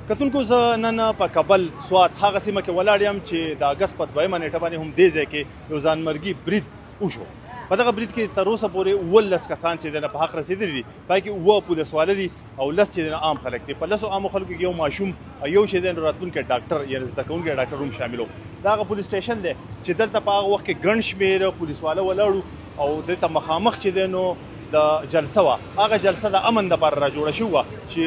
کتونکو زه نن په کابل سوات هغه سیمه کې ولاړ یم چې د اګست په 2 نیټه باندې هم دې ځای کې یو ځانمرګي برید وشو. په دغه برید کې تر اوسه پورې 19 کسان چې د په حق رسېدلي دي، پای کې 9 پولیسواله دي او 10 چې عام خلک دي. په 10 عامو خلکو کې یو ماشوم یو چې د راتلونکي ډاکټر یا زده کوونکی ډاکټر هم شامل و. دا هغه پولیس سټیشن دی چې دلته په هغه وخت کې ګڼ شمېر پولیسواله ولاړو او دلته مخامخ چې دی نو د جلسه وه. هغه جلسه د امن دپاره را جوړه شوې وه چې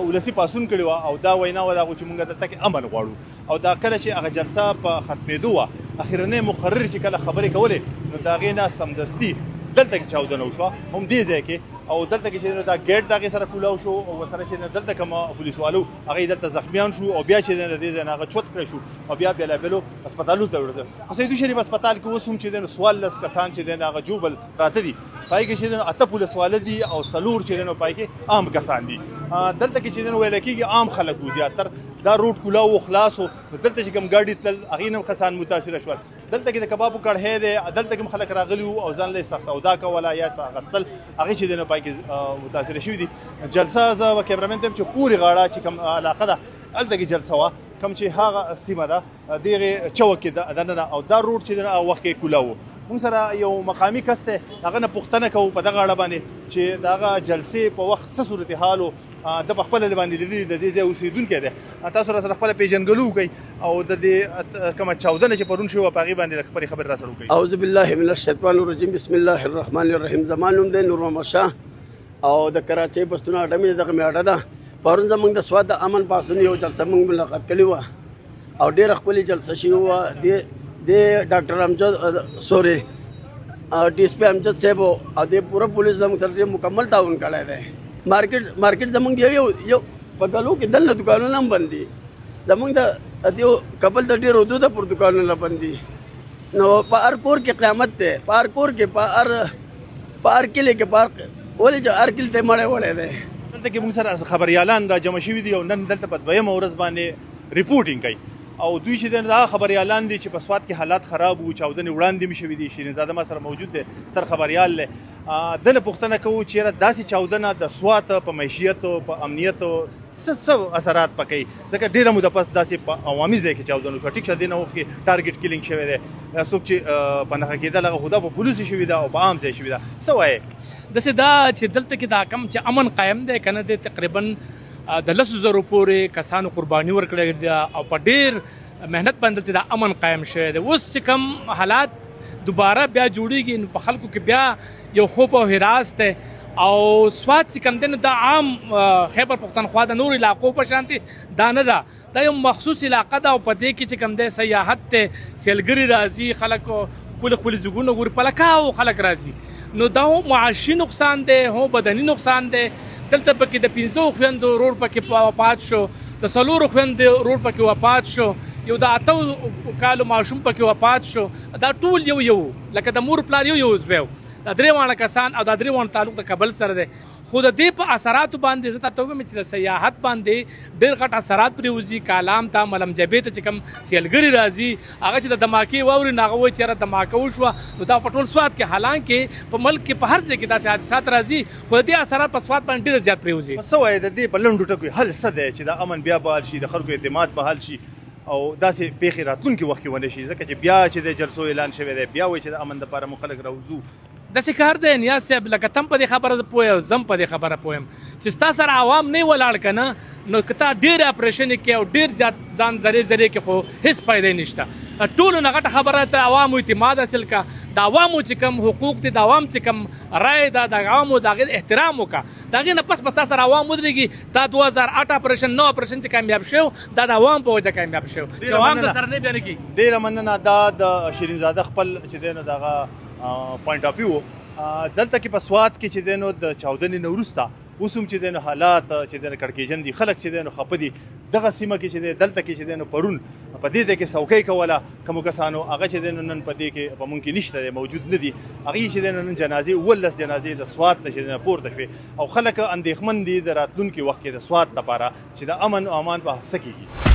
ولسي پاڅون کړی وه او دا وینا وه د هغو چې موږ دلته کې امن غواړو. او دا کله چې هغه جلسه په ختمېدو وه، اخرنی مقرر چې کله خبرې کولې نو د هغې نه سمدستي دلته کې چاودنه وشوه، هم دې ځای کې. او دلته کې چې دا ګیټ د هغې سره کولاو شو او ورسره چې دلته کوم پولیسوالو هغه دلته زخمیان شو او بیا چې د دې ځای نه هغه چوت کړی شو او بیا بېلابېلو هسپتالونو ته وړل. په سیدو شریف هسپتال کې اوس هم چې دی نو 14 کسان چې دی نو هغه جوبل پراته دي. پای کې چې دی نو 8 پولیسواله دي او 4 چې دی نو پای کې عام کسان دي. دلته کې چې دی نو ویل کېږي عام خلک وو زیاتر. دا روډ کولاو خلاصو، دلته چې کوم ګاډي تل هغې نه هم خسان متاثره شول. دلته کې د کبابو کړهی دی، دلته کې هم خلک راغلي وو او ځان له سخت سودا کوله یا څه اخیستل، هغې چې دی نو پای کې متاثره شوي دي. جلسه زه به کیمرامین ته یم چې پورې غاړه چې کوم علاقه ده هلته کې جلسه وه، کوم چې هغه سیمه ده د هغې چوک کې دننه او دا روډ چې دی نو هغه وخت کې کولاو و. موږ سره یو مقامي کس دی، هغه نه پوښتنه کوو په دغه اړه باندې چې د هغه جلسې په وخت څه صورتحال و. د په خپله باندې لیدلي د دې ځای اوسېدونکی دی. تاسو راسره خپله پېژندګلو وکئ او د دې کومه چاودنه چې پرون شوې وه په هغې باندې خپلې خبرې راسره وکئ. اعوذ بالله من الشیطان الرجیم، بسم الله الرحمن الرحیم. زما نوم دی نور محمد شاه او د کراچۍ پښتون اډمې دغه مې اډه ده. پرون زموږ د سوات د امن پاڅون یو جلسه موږ ملاقات کړې وه او ډېره ښکلې جلسه شوې وه. د ډاکټر امجد سوري ډي اس پي امجد صاحب او د پوره پولیس زموږ سره ډېر مکمل تعاون کړی دی. مارکیټ زموږ یو په ګلو کې دننه دوکانونه هم بند دي. زموږ د دې کابل ته ډېر حدوده پر دوکانونه بند دي. نو په هر کور کې قیامت دی، په هر کور کې په هر کلي کې ولې چې هر کلي ته مړی وړی دی. دلته کې موږ سره خبریالان را جمع شوي دي او نن دلته په 2مه ورځ باندې ریپورټینګ کوي او دوی چې دی هغه خبریالان دي چې په سوات کې حالات خراب وو، چاودنې وړاندې مې شوي دي. شیرینزاده ما سره موجود دی، ستر خبریال دی. ده نه پوښتنه کوو چې یاره داسې چاودنه د سوات په معیشیت او په امنیت څه اثرات پکوي، ځکه ډېره موده پس داسې په عوامي ځای کې چاودنه وشوه. ټیک شه دې نه وخت کې ټارګېټ کیلینګ شوی دی، څوک چې په نښه کېدل هغه خو دا په پولیسو شوي ده او په عام ځای شوي ده. څه وایې؟ داسې دا چې دلته کې دا کم چې امن قایم دی که نه دی، تقریبا د 10,000 پورې کسانو قرباني ورکړې ده او په ډېر محنت باندې دا امن قایم شوی دی. اوس چې کوم حالات دوباره بیا جوړیږي نو په خلکو کې بیا یو خوف او هراس دی. او سوات چې کوم دی نو دا عام خیبر پښتونخوا د نورو علاقو په شانتي دا نه ده، دا یو مخصوص علاقه ده او په دې کې چې کوم دی سیاحت دی، سیلګري راځي، خلک خپل زګونه ګوري، پلکاو خلک راځي. نو دا هو معاشي نقصان دی، هو بدني نقصان دی. دلته پکې د 15 خویندو رور پکې وفات شو، د 4 خویندو رور پکې وفات شو، یو د 8 کالو ماشوم پکې وفات شو. دا ټول یو لکه د مور پلار یو زوی. دا 3 وانه کسان او دا 3 وانه تعلق د کابل سره دی. خو د دې په اثراتو باندې زه تاسو ته وایم چې د سیاحت باندې ډېر غټ اثرات پرېوځي. کالام ته ملم جبې ته چې کوم سیلګري راځي هغه چې د دماکې واوري نو هغه وایي چې یاره دماکه وشوه نو دا په ټول سوات کې، حالانکه په ملک کې په هر ځای کې داسې حادثات راځي خو د دې اثرات په سوات باندې ډېر زیات پرېوځي. څه وایې د دې په لنډو ټکو حل څه دی چې د امن بیا بحال شي، د خلکو اعتماد بحال شي او داسې پیښې راتلونکي وخت کې ونه شي؟ ځکه چې بیا چې د جلسو اعلان شوی دی، بیا وایي چې د امن دپاره مو خلک راوځو. داسې کار دی نیاز صاحب، لکه تم په دې خبره پوهه او زم په دې خبره پوهم چې ستا سره عوام نه ولاړ که نه نو که تا ډېر اپریشن کې او ډېر زیات ځان زرې کې خو هېڅ فایده نشته. ټولو نه غټه خبره ته عوامو اعتماد حاصل کا، د عوامو چې کوم حقوق دي، د عوام چې کوم رایې ده، د عوامو د هغې احترام وکړه. د هغې نه پس به ستا سره عوام ودرېږي. دا 2008 اپریشن 9 اپریشن چې کامیاب شو دا د عوام په وجه کامیاب شو چې عوام د سره نه بیا نه کېږي. ډېره مننه. دا د شیرینزاده خپل چې دی نو د هغه پوینټ آف ویو دلته کې په سوات کې چې دی نو د چاودنې نه وروسته اوس هم چې دی نو حالات چې دی نو کړکېجن دي، خلک چې دی نو خفه دي. دغه سیمه کې چې دی دلته کې چې دی نو پرون په دې ځای کې څوکۍ کوله کومو کسانو، هغه چې دی نو نن په دې کې په مونږ کې نشته دی، موجود نه دي. هغې چې دی نو نن جنازې 19 جنازې د سوات نه چې دی نو پورته شوې او خلک اندېښمن دي د راتلونکي وخت کې د سوات لپاره چې د امن او امان په څه کېږي.